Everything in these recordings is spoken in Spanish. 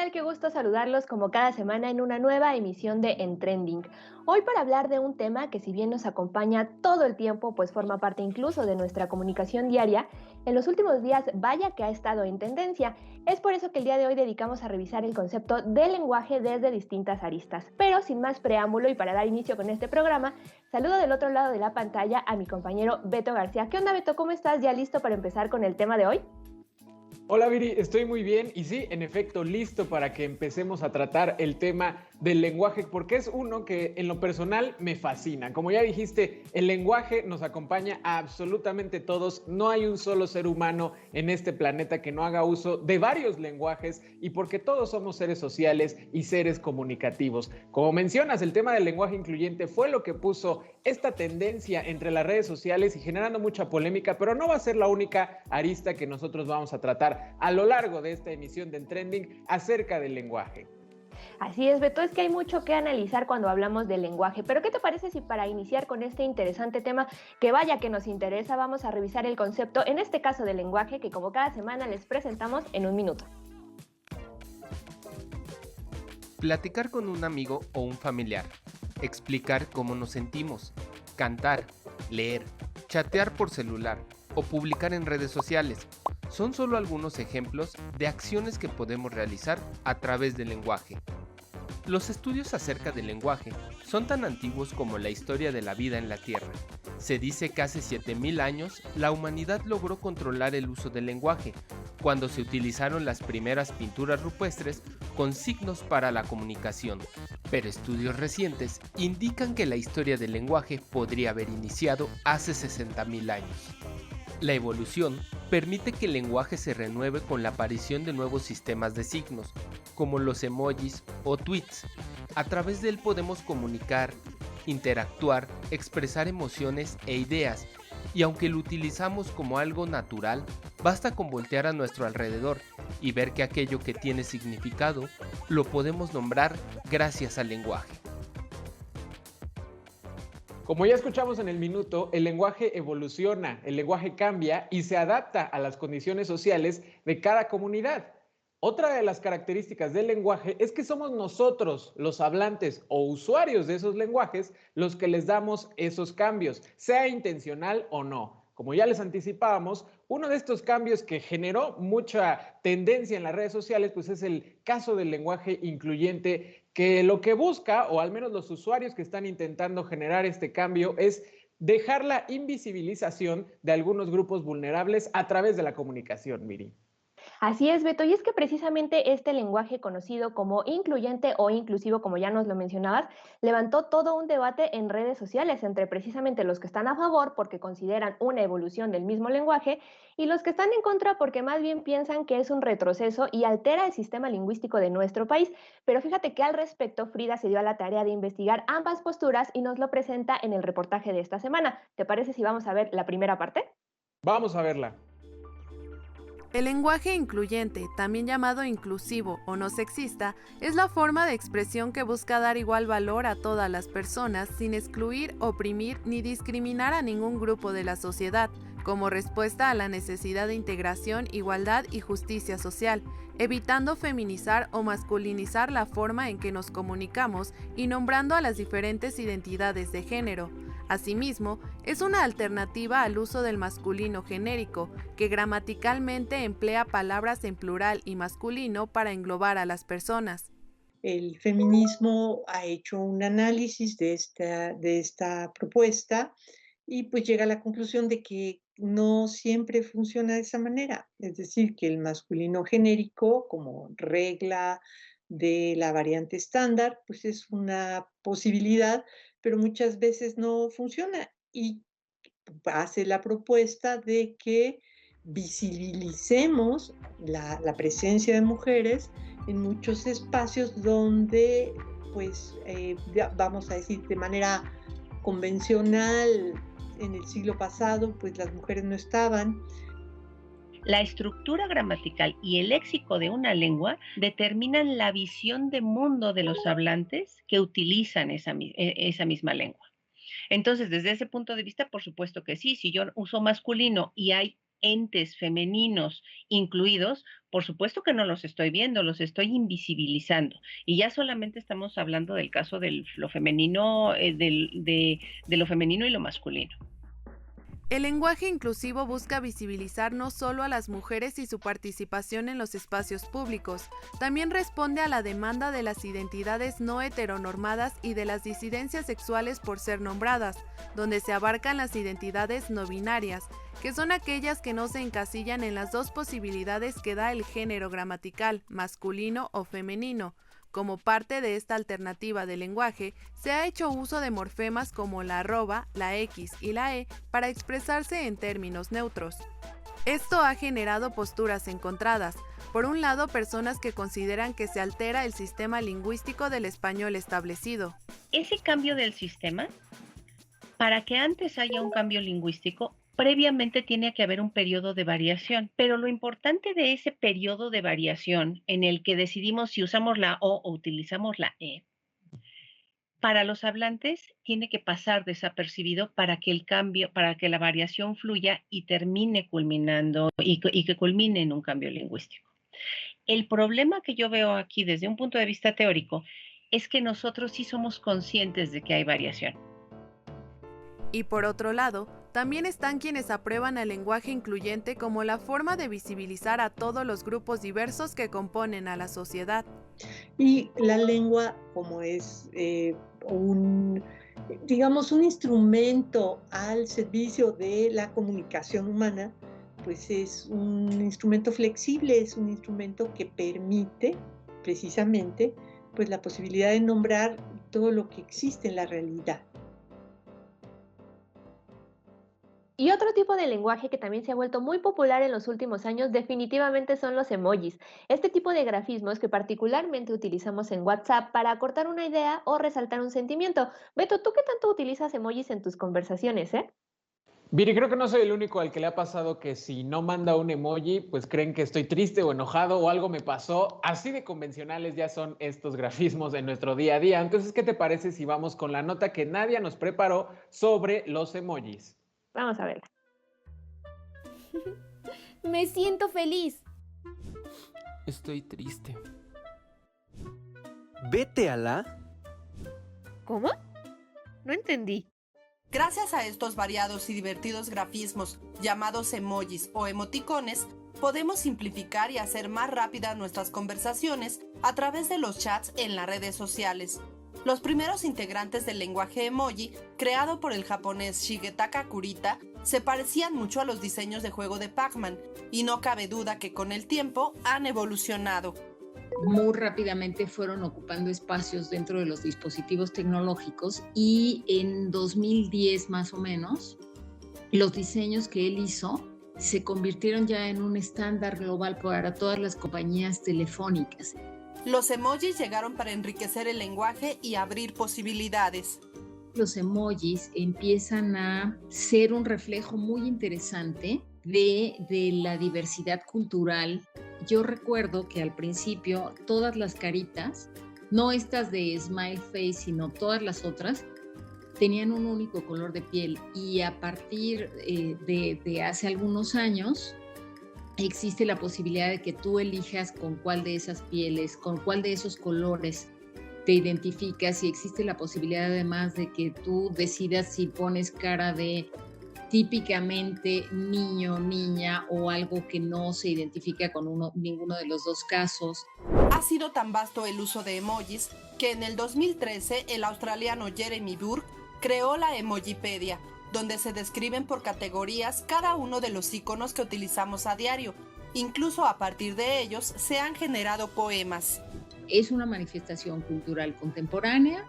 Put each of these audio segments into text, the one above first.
tal? Qué gusto saludarlos como cada semana en una nueva emisión de En Trending. Hoy para hablar de un tema que si bien nos acompaña todo el tiempo, pues forma parte incluso de nuestra comunicación diaria, en los últimos días vaya que ha estado en tendencia. Es por eso que el día de hoy dedicamos a revisar el concepto del lenguaje desde distintas aristas. Pero sin más preámbulo y para dar inicio con este programa, saludo del otro lado de la pantalla a mi compañero Beto García. ¿Qué onda, Beto? ¿Cómo estás? ¿Ya listo para empezar con el tema de hoy? Hola Viri, estoy muy bien y sí, en efecto, listo para que empecemos a tratar el tema del lenguaje, porque es uno que en lo personal me fascina. Como ya dijiste, el lenguaje nos acompaña a absolutamente todos. No hay un solo ser humano en este planeta que no haga uso de varios lenguajes y porque todos somos seres sociales y seres comunicativos. Como mencionas, el tema del lenguaje incluyente fue lo que puso esta tendencia entre las redes sociales y generando mucha polémica, pero no va a ser la única arista que nosotros vamos a tratar a lo largo de esta emisión de Trending acerca del lenguaje. Así es, Beto, es que hay mucho que analizar cuando hablamos del lenguaje, pero ¿qué te parece si para iniciar con este interesante tema, que vaya que nos interesa, vamos a revisar el concepto, en este caso del lenguaje, que como cada semana les presentamos en un minuto? Platicar con un amigo o un familiar, explicar cómo nos sentimos, cantar, leer, chatear por celular o publicar en redes sociales son solo algunos ejemplos de acciones que podemos realizar a través del lenguaje. Los estudios acerca del lenguaje son tan antiguos como la historia de la vida en la Tierra. Se dice que hace 7000 años la humanidad logró controlar el uso del lenguaje, cuando se utilizaron las primeras pinturas rupestres con signos para la comunicación. Pero estudios recientes indican que la historia del lenguaje podría haber iniciado hace 60.000 años. La evolución permite que el lenguaje se renueve con la aparición de nuevos sistemas de signos, como los emojis o tweets. A través de él podemos comunicar, interactuar, expresar emociones e ideas, y aunque lo utilizamos como algo natural, basta con voltear a nuestro alrededor y ver que aquello que tiene significado lo podemos nombrar gracias al lenguaje. Como ya escuchamos en el minuto, el lenguaje evoluciona, el lenguaje cambia y se adapta a las condiciones sociales de cada comunidad. Otra de las características del lenguaje es que somos nosotros, los hablantes o usuarios de esos lenguajes, los que les damos esos cambios, sea intencional o no. Como ya les anticipábamos, uno de estos cambios que generó mucha tendencia en las redes sociales, pues es el caso del lenguaje incluyente, que lo que busca, o al menos los usuarios que están intentando generar este cambio, es dejar la invisibilización de algunos grupos vulnerables a través de la comunicación, Miri. Así es, Beto, y es que precisamente este lenguaje conocido como incluyente o inclusivo, como ya nos lo mencionabas, levantó todo un debate en redes sociales entre precisamente los que están a favor porque consideran una evolución del mismo lenguaje y los que están en contra porque más bien piensan que es un retroceso y altera el sistema lingüístico de nuestro país. Pero fíjate que al respecto Frida se dio a la tarea de investigar ambas posturas y nos lo presenta en el reportaje de esta semana. ¿Te parece si vamos a ver la primera parte? Vamos a verla. El lenguaje incluyente, también llamado inclusivo o no sexista, es la forma de expresión que busca dar igual valor a todas las personas sin excluir, oprimir ni discriminar a ningún grupo de la sociedad, como respuesta a la necesidad de integración, igualdad y justicia social, evitando feminizar o masculinizar la forma en que nos comunicamos y nombrando a las diferentes identidades de género. Asimismo, es una alternativa al uso del masculino genérico, que gramaticalmente emplea palabras en plural y masculino para englobar a las personas. El feminismo ha hecho un análisis de esta propuesta y pues llega a la conclusión de que no siempre funciona de esa manera. Es decir, que el masculino genérico, como regla de la variante estándar, pues es una posibilidad, pero muchas veces no funciona y hace la propuesta de que visibilicemos la presencia de mujeres en muchos espacios donde, pues, vamos a decir, de manera convencional, en el siglo pasado, pues las mujeres no estaban. La estructura gramatical y el léxico de una lengua determinan la visión de mundo de los hablantes que utilizan esa misma lengua. Entonces, desde ese punto de vista, por supuesto que sí, si yo uso masculino y hay entes femeninos incluidos, por supuesto que no los estoy viendo, los estoy invisibilizando. Y ya solamente estamos hablando del caso de lo femenino, de lo femenino y lo masculino. El lenguaje inclusivo busca visibilizar no solo a las mujeres y su participación en los espacios públicos, también responde a la demanda de las identidades no heteronormadas y de las disidencias sexuales por ser nombradas, donde se abarcan las identidades no binarias, que son aquellas que no se encasillan en las dos posibilidades que da el género gramatical, masculino o femenino. Como parte de esta alternativa de lenguaje, se ha hecho uso de morfemas como la arroba, la X y la E para expresarse en términos neutros. Esto ha generado posturas encontradas. Por un lado, personas que consideran que se altera el sistema lingüístico del español establecido. Ese cambio del sistema, para que antes haya un cambio lingüístico, previamente tiene que haber un periodo de variación, pero lo importante de ese periodo de variación en el que decidimos si usamos la O o utilizamos la E, para los hablantes tiene que pasar desapercibido para que el cambio, para que la variación fluya y termine culminando y que culmine en un cambio lingüístico. El problema que yo veo aquí desde un punto de vista teórico es que nosotros sí somos conscientes de que hay variación. Y por otro lado, también están quienes aprueban el lenguaje incluyente como la forma de visibilizar a todos los grupos diversos que componen a la sociedad. Y la lengua, como es un instrumento al servicio de la comunicación humana, pues es un instrumento flexible, es un instrumento que permite precisamente pues la posibilidad de nombrar todo lo que existe en la realidad. Y otro tipo de lenguaje que también se ha vuelto muy popular en los últimos años definitivamente son los emojis. Este tipo de grafismos que particularmente utilizamos en WhatsApp para acortar una idea o resaltar un sentimiento. Beto, ¿tú qué tanto utilizas emojis en tus conversaciones, Viri, creo que no soy el único al que le ha pasado que si no manda un emoji, pues creen que estoy triste o enojado o algo me pasó. Así de convencionales ya son estos grafismos en nuestro día a día. Entonces, ¿qué te parece si vamos con la nota que Nadia nos preparó sobre los emojis? Vamos a verla. Me siento feliz. Estoy triste. Vete a la... ¿Cómo? No entendí. Gracias a estos variados y divertidos grafismos llamados emojis o emoticones, podemos simplificar y hacer más rápidas nuestras conversaciones a través de los chats en las redes sociales. Los primeros integrantes del lenguaje emoji, creado por el japonés Shigetaka Kurita, se parecían mucho a los diseños de juego de Pac-Man, y no cabe duda que con el tiempo han evolucionado. Muy rápidamente fueron ocupando espacios dentro de los dispositivos tecnológicos y en 2010 más o menos, los diseños que él hizo se convirtieron ya en un estándar global para todas las compañías telefónicas. Los emojis llegaron para enriquecer el lenguaje y abrir posibilidades. Los emojis empiezan a ser un reflejo muy interesante de la diversidad cultural. Yo recuerdo que al principio todas las caritas, no estas de smile face, sino todas las otras, tenían un único color de piel, y a partir de hace algunos años existe la posibilidad de que tú elijas con cuál de esas pieles, con cuál de esos colores te identificas, y existe la posibilidad además de que tú decidas si pones cara de típicamente niño, niña o algo que no se identifica con ninguno de los dos casos. Ha sido tan vasto el uso de emojis que en el 2013 el australiano Jeremy Burke creó la Emojipedia, donde se describen por categorías cada uno de los iconos que utilizamos a diario. Incluso a partir de ellos se han generado poemas. Es una manifestación cultural contemporánea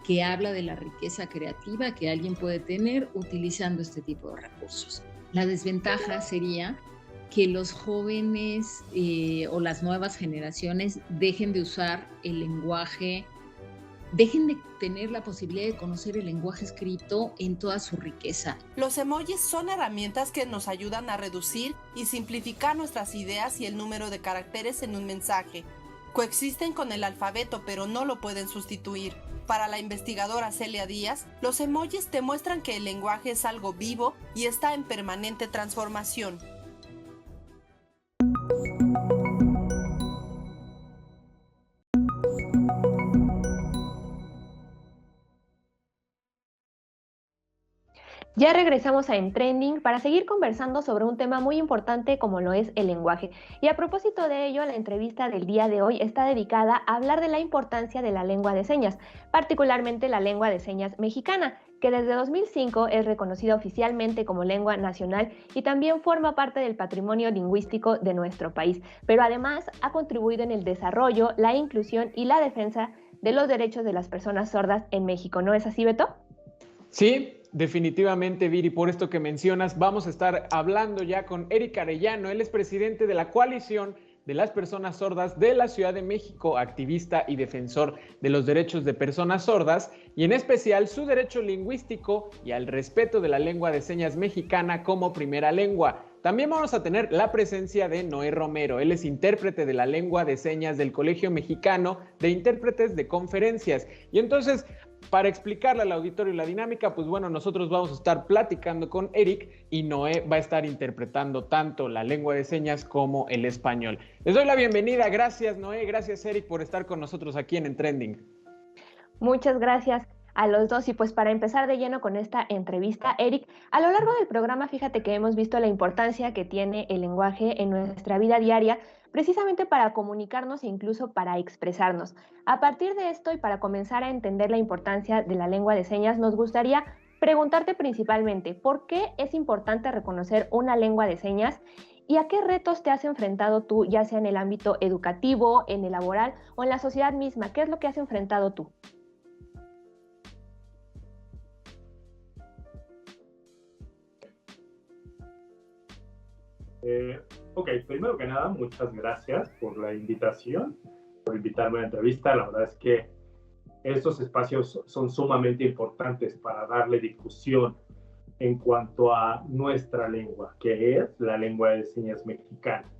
que habla de la riqueza creativa que alguien puede tener utilizando este tipo de recursos. La desventaja sería que los jóvenes o las nuevas generaciones dejen de usar el lenguaje, dejen de tener la posibilidad de conocer el lenguaje escrito en toda su riqueza. Los emojis son herramientas que nos ayudan a reducir y simplificar nuestras ideas y el número de caracteres en un mensaje. Coexisten con el alfabeto, pero no lo pueden sustituir. Para la investigadora Celia Díaz, los emojis te muestran que el lenguaje es algo vivo y está en permanente transformación. Ya regresamos a En Trending para seguir conversando sobre un tema muy importante como lo es el lenguaje. Y a propósito de ello, la entrevista del día de hoy está dedicada a hablar de la importancia de la lengua de señas, particularmente la lengua de señas mexicana, que desde 2005 es reconocida oficialmente como lengua nacional y también forma parte del patrimonio lingüístico de nuestro país, pero además ha contribuido en el desarrollo, la inclusión y la defensa de los derechos de las personas sordas en México. ¿No es así, Beto? Sí, definitivamente, Viri, por esto que mencionas, vamos a estar hablando ya con Eric Arellano. Él es presidente de la Coalición de las Personas Sordas de la Ciudad de México, activista y defensor de los derechos de personas sordas, y en especial su derecho lingüístico y al respeto de la lengua de señas mexicana como primera lengua. También vamos a tener la presencia de Noé Romero. Él es intérprete de la lengua de señas del Colegio Mexicano de Intérpretes de Conferencias. Y entonces, para explicarle al auditorio la dinámica, pues bueno, nosotros vamos a estar platicando con Eric y Noé va a estar interpretando tanto la lengua de señas como el español. Les doy la bienvenida. Gracias, Noé. Gracias, Eric, por estar con nosotros aquí en Trending. Muchas gracias a los dos. Y pues para empezar de lleno con esta entrevista, Eric, a lo largo del programa, fíjate que hemos visto la importancia que tiene el lenguaje en nuestra vida diaria, precisamente para comunicarnos e incluso para expresarnos. A partir de esto y para comenzar a entender la importancia de la lengua de señas, nos gustaría preguntarte principalmente, ¿por qué es importante reconocer una lengua de señas? ¿Y a qué retos te has enfrentado tú, ya sea en el ámbito educativo, en el laboral o en la sociedad misma? ¿Qué es lo que has enfrentado tú? Ok, primero que nada, muchas gracias por la invitación, por invitarme a la entrevista. La verdad es que estos espacios son sumamente importantes para darle difusión en cuanto a nuestra lengua, que es la lengua de señas mexicana.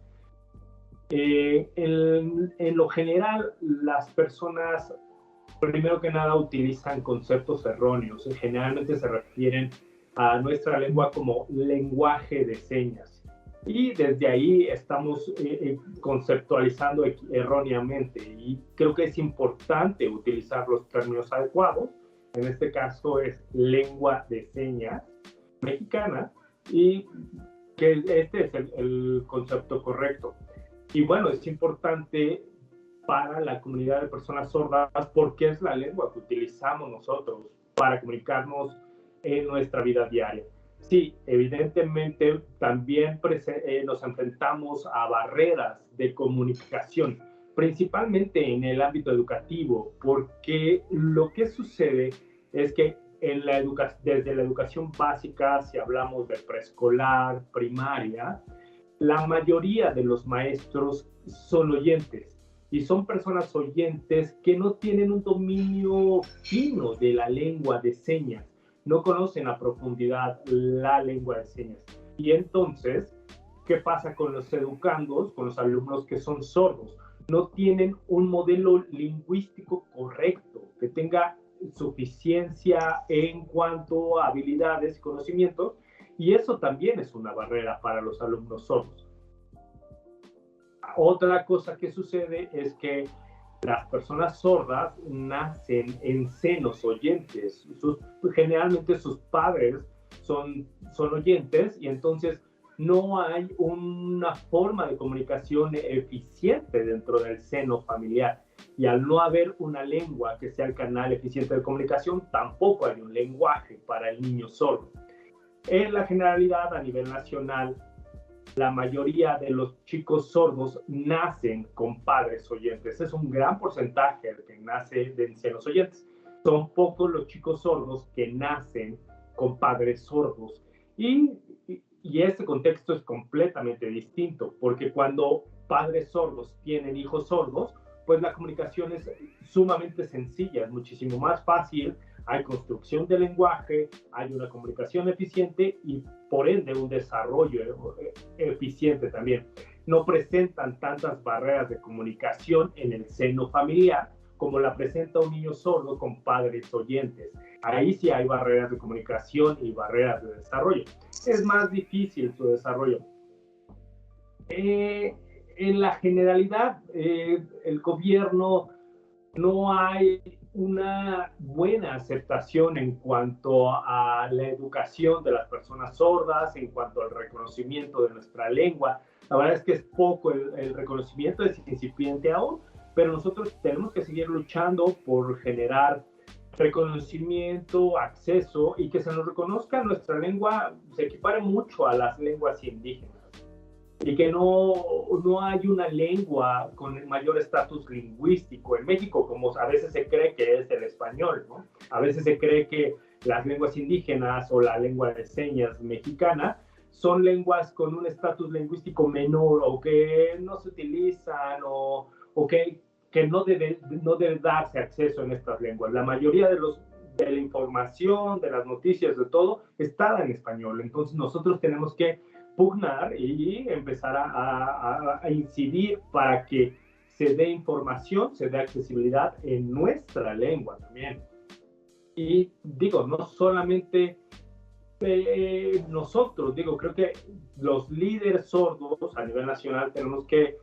En lo general, las personas, primero que nada, utilizan conceptos erróneos. Generalmente se refieren a nuestra lengua como lenguaje de señas. Y desde ahí estamos conceptualizando erróneamente, y creo que es importante utilizar los términos adecuados. En este caso es lengua de señas mexicana, y que este es el concepto correcto. Y bueno, es importante para la comunidad de personas sordas porque es la lengua que utilizamos nosotros para comunicarnos en nuestra vida diaria. Sí, evidentemente también nos enfrentamos a barreras de comunicación, principalmente en el ámbito educativo, porque lo que sucede es que desde la educación básica, si hablamos de preescolar, primaria, la mayoría de los maestros son oyentes, y son personas oyentes que no tienen un dominio fino de la lengua de señas. No conocen a profundidad la lengua de señas. Y entonces, ¿qué pasa con los educandos, con los alumnos que son sordos? No tienen un modelo lingüístico correcto, que tenga suficiencia en cuanto a habilidades y conocimientos, y eso también es una barrera para los alumnos sordos. Otra cosa que sucede es que las personas sordas nacen en senos oyentes. Generalmente sus padres son oyentes, y entonces no hay una forma de comunicación eficiente dentro del seno familiar. Y al no haber una lengua que sea el canal eficiente de comunicación, tampoco hay un lenguaje para el niño sordo. En la generalidad, a nivel nacional, la mayoría de los chicos sordos nacen con padres oyentes. Es un gran porcentaje el que nace de senos oyentes. Son pocos los chicos sordos que nacen con padres sordos. Y este contexto es completamente distinto, porque cuando padres sordos tienen hijos sordos, pues la comunicación es sumamente sencilla, es muchísimo más fácil. Hay construcción de lenguaje, hay una comunicación eficiente y por ende un desarrollo eficiente también. No presentan tantas barreras de comunicación en el seno familiar como la presenta un niño sordo con padres oyentes. Ahí sí hay barreras de comunicación y barreras de desarrollo. Es más difícil su desarrollo. En la generalidad, el gobierno no hay una buena aceptación en cuanto a la educación de las personas sordas, en cuanto al reconocimiento de nuestra lengua. La verdad es que es poco el reconocimiento, es incipiente aún, pero nosotros tenemos que seguir luchando por generar reconocimiento, acceso y que se nos reconozca nuestra lengua, se equipare mucho a las lenguas indígenas y que no hay una lengua con mayor estatus lingüístico en México, como a veces se cree que es el español, ¿no? A veces se cree que las lenguas indígenas o la lengua de señas mexicana son lenguas con un estatus lingüístico menor o que no se utilizan o que no debe darse acceso en estas lenguas. La mayoría de la información, de las noticias, de todo, está en español. Entonces nosotros tenemos que pugnar y empezar a incidir para que se dé información, se dé accesibilidad en nuestra lengua también. Y digo, no solamente nosotros, digo, creo que los líderes sordos a nivel nacional tenemos que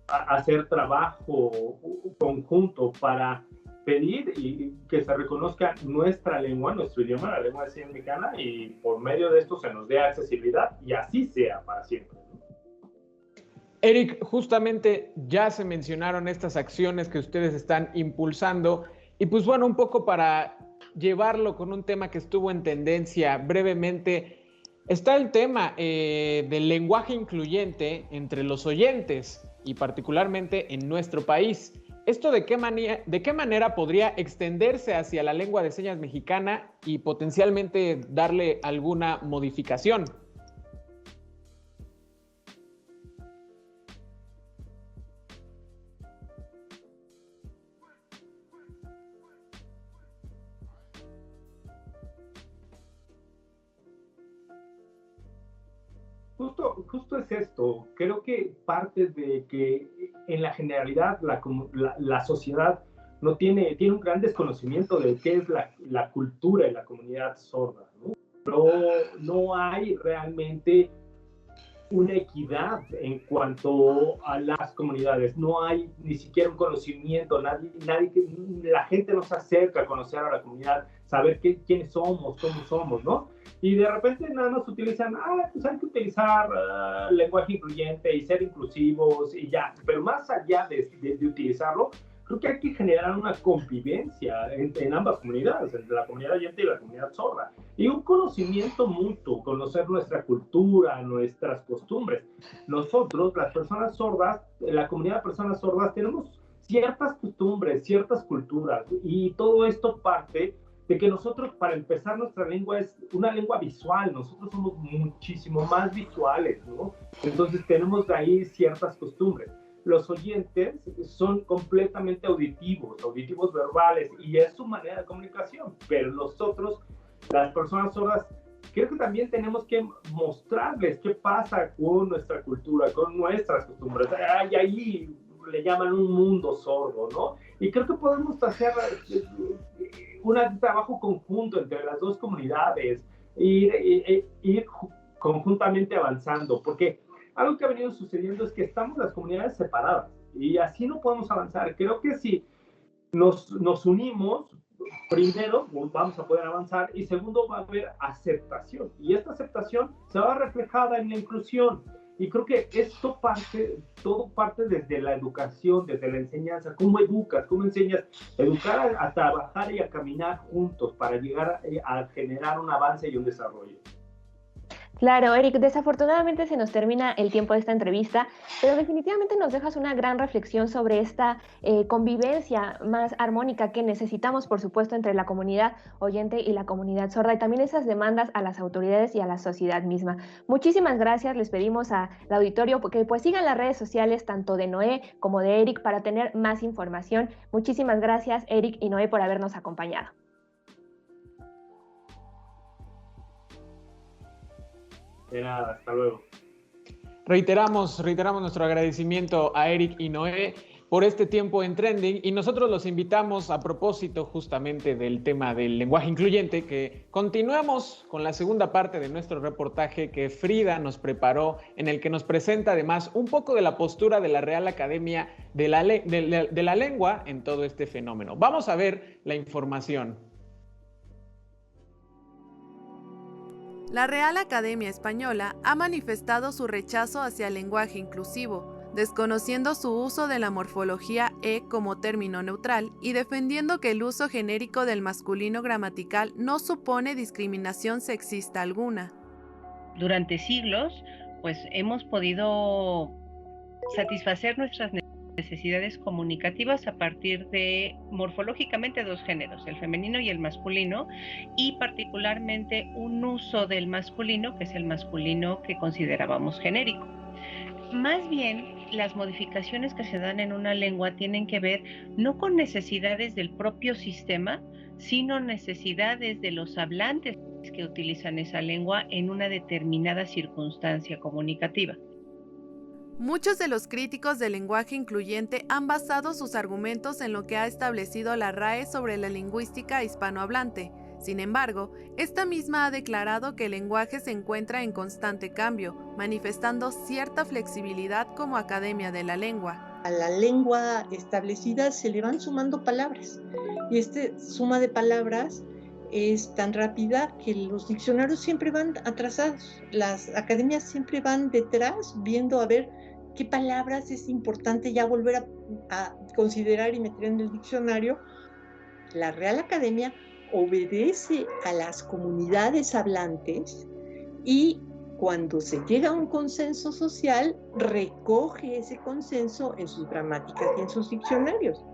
hacer trabajo conjunto para pedir y que se reconozca nuestra lengua, nuestro idioma, la lengua de señas mexicana, y por medio de esto se nos dé accesibilidad y así sea para siempre. Eric, justamente ya se mencionaron estas acciones que ustedes están impulsando y pues bueno, un poco para llevarlo con un tema que estuvo en tendencia brevemente, está el tema del lenguaje incluyente entre los oyentes y particularmente en nuestro país. ¿Esto de qué manera podría extenderse hacia la lengua de señas mexicana y potencialmente darle alguna modificación? Justo es esto. Creo que parte de que en la generalidad la sociedad no tiene un gran desconocimiento de qué es la cultura de la comunidad sorda, ¿no? No hay realmente una equidad en cuanto a las comunidades. No hay ni siquiera un conocimiento, la gente no se acerca a conocer a la comunidad, saber quiénes somos, cómo somos, ¿no? Y de repente nada más utilizan, pues hay que utilizar lenguaje incluyente y ser inclusivos y ya. Pero más allá de utilizarlo, creo que hay que generar una convivencia en ambas comunidades, entre la comunidad oyente y la comunidad sorda. Y un conocimiento mutuo, conocer nuestra cultura, nuestras costumbres. Nosotros, las personas sordas, la comunidad de personas sordas, tenemos ciertas costumbres, ciertas culturas, y todo esto parte de que nosotros, para empezar, nuestra lengua es una lengua visual, nosotros somos muchísimo más visuales, ¿no? Entonces tenemos de ahí ciertas costumbres. Los oyentes son completamente auditivos verbales, y es su manera de comunicación, pero nosotros, las personas sordas, creo que también tenemos que mostrarles qué pasa con nuestra cultura, con nuestras costumbres. Y ahí le llaman un mundo sordo, ¿no? Y creo que podemos hacer un trabajo conjunto entre las dos comunidades, ir conjuntamente avanzando, porque algo que ha venido sucediendo es que estamos las comunidades separadas y así no podemos avanzar. Creo que si nos unimos, primero vamos a poder avanzar, y segundo va a haber aceptación, y esta aceptación se va reflejada en la inclusión. Y creo que todo parte desde la educación, desde la enseñanza. ¿Cómo educas? ¿Cómo enseñas? Educar a trabajar y a caminar juntos para llegar a generar un avance y un desarrollo. Claro, Eric, desafortunadamente se nos termina el tiempo de esta entrevista, pero definitivamente nos dejas una gran reflexión sobre esta convivencia más armónica que necesitamos, por supuesto, entre la comunidad oyente y la comunidad sorda, y también esas demandas a las autoridades y a la sociedad misma. Muchísimas gracias, les pedimos al auditorio que pues sigan las redes sociales tanto de Noé como de Eric para tener más información. Muchísimas gracias, Eric y Noé, por habernos acompañado. De nada, hasta luego. Reiteramos nuestro agradecimiento a Eric y Noé por este tiempo en Trending y nosotros los invitamos a propósito justamente del tema del lenguaje incluyente que continuamos con la segunda parte de nuestro reportaje que Frida nos preparó, en el que nos presenta además un poco de la postura de la Real Academia de la Lengua en todo este fenómeno. Vamos a ver la información. La Real Academia Española ha manifestado su rechazo hacia el lenguaje inclusivo, desconociendo su uso de la morfología como término neutral y defendiendo que el uso genérico del masculino gramatical no supone discriminación sexista alguna. Durante siglos, pues hemos podido satisfacer nuestras necesidades comunicativas a partir de morfológicamente dos géneros, el femenino y el masculino, y particularmente un uso del masculino, que es el masculino que considerábamos genérico. Más bien, las modificaciones que se dan en una lengua tienen que ver no con necesidades del propio sistema, sino necesidades de los hablantes que utilizan esa lengua en una determinada circunstancia comunicativa. Muchos de los críticos del lenguaje incluyente han basado sus argumentos en lo que ha establecido la RAE sobre la lingüística hispanohablante. Sin embargo, esta misma ha declarado que el lenguaje se encuentra en constante cambio, manifestando cierta flexibilidad como Academia de la Lengua. A la lengua establecida se le van sumando palabras y esta suma de palabras es tan rápida que los diccionarios siempre van atrasados. Las academias siempre van detrás viendo a ver qué palabras es importante ya volver a considerar y meter en el diccionario. La Real Academia obedece a las comunidades hablantes y cuando se llega a un consenso social, recoge ese consenso en sus gramáticas y en sus diccionarios.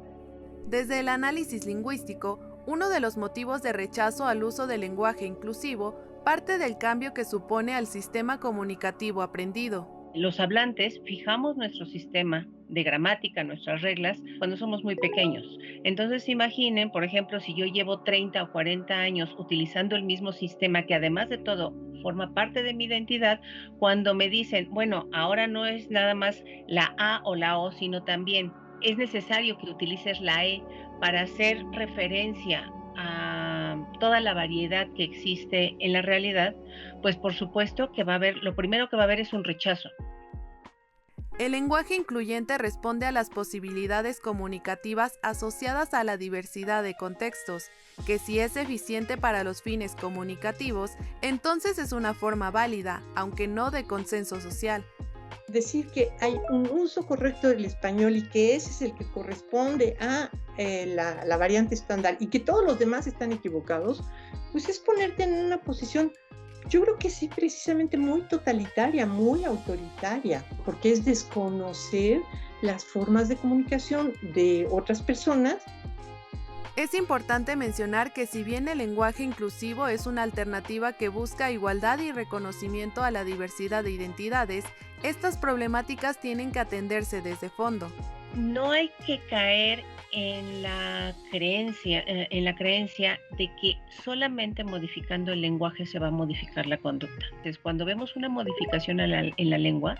Desde el análisis lingüístico, uno de los motivos de rechazo al uso del lenguaje inclusivo parte del cambio que supone al sistema comunicativo aprendido. Los hablantes fijamos nuestro sistema de gramática, nuestras reglas, cuando somos muy pequeños. Entonces imaginen, por ejemplo, si yo llevo 30 o 40 años utilizando el mismo sistema que además de todo forma parte de mi identidad, cuando me dicen, bueno, ahora no es nada más la A o la O, sino también es necesario que utilices la E para hacer referencia a toda la variedad que existe en la realidad, pues por supuesto que va a haber, lo primero que va a haber es un rechazo. El lenguaje incluyente responde a las posibilidades comunicativas asociadas a la diversidad de contextos, que si es eficiente para los fines comunicativos, entonces es una forma válida, aunque no de consenso social. Decir que hay un uso correcto del español y que ese es el que corresponde a la variante estándar y que todos los demás están equivocados, pues es ponerte en una posición, yo creo que sí, precisamente muy totalitaria, muy autoritaria, porque es desconocer las formas de comunicación de otras personas. Es importante mencionar que si bien el lenguaje inclusivo es una alternativa que busca igualdad y reconocimiento a la diversidad de identidades, estas problemáticas tienen que atenderse desde fondo. No hay que caer en la creencia de que solamente modificando el lenguaje se va a modificar la conducta. Entonces, cuando vemos una modificación en la lengua,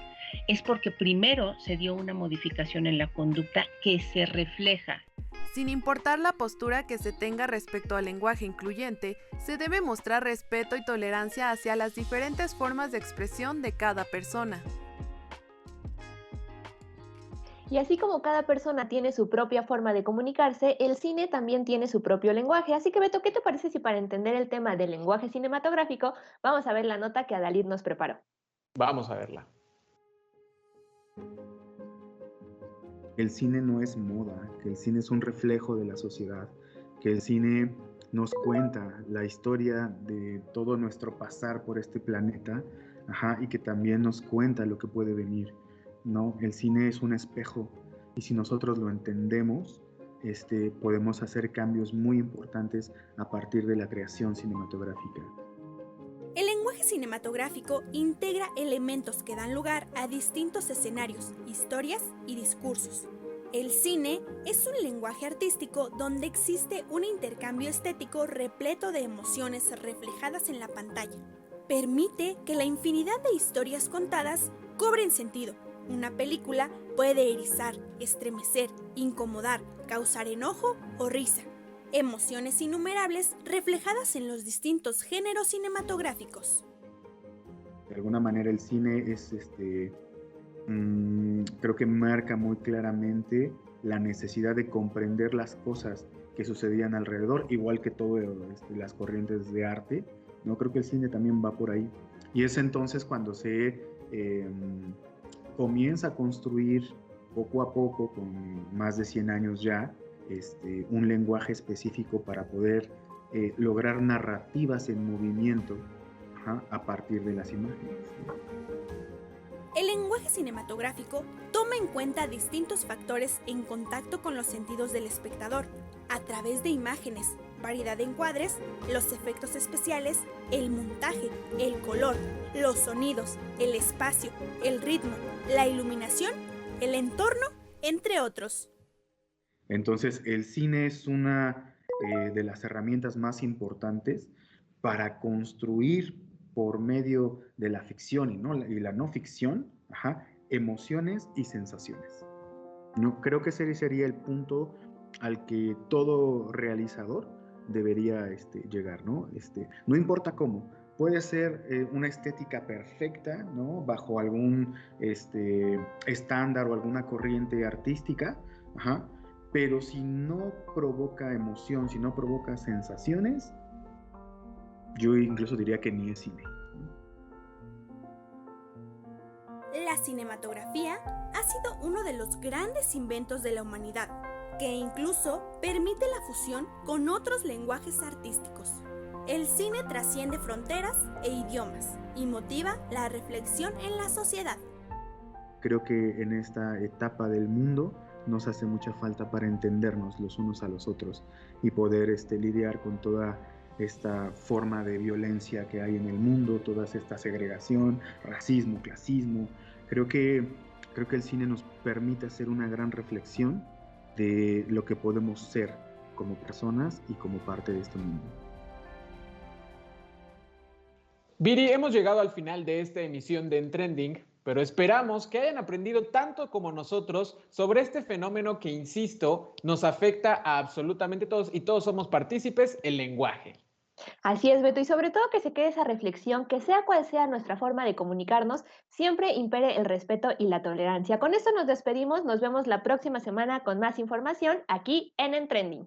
es porque primero se dio una modificación en la conducta que se refleja. Sin importar la postura que se tenga respecto al lenguaje incluyente, se debe mostrar respeto y tolerancia hacia las diferentes formas de expresión de cada persona. Y así como cada persona tiene su propia forma de comunicarse, el cine también tiene su propio lenguaje. Así que Beto, ¿qué te parece si para entender el tema del lenguaje cinematográfico vamos a ver la nota que Adalid nos preparó? Vamos a verla. El cine no es moda, que el cine es un reflejo de la sociedad, que el cine nos cuenta la historia de todo nuestro pasar por este planeta, y que también nos cuenta lo que puede venir, ¿no? El cine es un espejo y si nosotros lo entendemos, podemos hacer cambios muy importantes a partir de la creación cinematográfica. El lenguaje cinematográfico integra elementos que dan lugar a distintos escenarios, historias y discursos. El cine es un lenguaje artístico donde existe un intercambio estético repleto de emociones reflejadas en la pantalla. Permite que la infinidad de historias contadas cobren sentido, Una película puede erizar, estremecer, incomodar, causar enojo o risa. Emociones innumerables reflejadas en los distintos géneros cinematográficos. De alguna manera el cine es, creo que marca muy claramente la necesidad de comprender las cosas que sucedían alrededor, igual que todas las corrientes de arte, ¿no? Creo que el cine también va por ahí. Y es entonces cuando se comienza a construir poco a poco, con más de 100 años ya, un lenguaje específico para poder lograr narrativas en movimiento a partir de las imágenes. El lenguaje cinematográfico toma en cuenta distintos factores en contacto con los sentidos del espectador, a través de imágenes, variedad de encuadres, los efectos especiales, el montaje, el color, los sonidos, el espacio, el ritmo, la iluminación, el entorno, entre otros. Entonces, el cine es una de las herramientas más importantes para construir por medio de la ficción y la no ficción, emociones y sensaciones. No, creo que ese sería el punto al que todo realizador debería llegar, ¿no? No importa cómo, puede ser una estética perfecta, ¿no? Bajo algún estándar o alguna corriente artística, pero si no provoca emoción, si no provoca sensaciones, yo incluso diría que ni es cine. La cinematografía ha sido uno de los grandes inventos de la humanidad, que incluso permite la fusión con otros lenguajes artísticos. El cine trasciende fronteras e idiomas y motiva la reflexión en la sociedad. Creo que en esta etapa del mundo nos hace mucha falta para entendernos los unos a los otros y poder lidiar con toda esta forma de violencia que hay en el mundo, toda esta segregación, racismo, clasismo. Creo que el cine nos permite hacer una gran reflexión de lo que podemos ser como personas y como parte de este mundo. Viri, hemos llegado al final de esta emisión de En Trending, pero esperamos que hayan aprendido tanto como nosotros sobre este fenómeno que, insisto, nos afecta a absolutamente todos y todos somos partícipes, el lenguaje. Así es, Beto, y sobre todo que se quede esa reflexión, que sea cual sea nuestra forma de comunicarnos, siempre impere el respeto y la tolerancia. Con esto nos despedimos, nos vemos la próxima semana con más información aquí en Trending.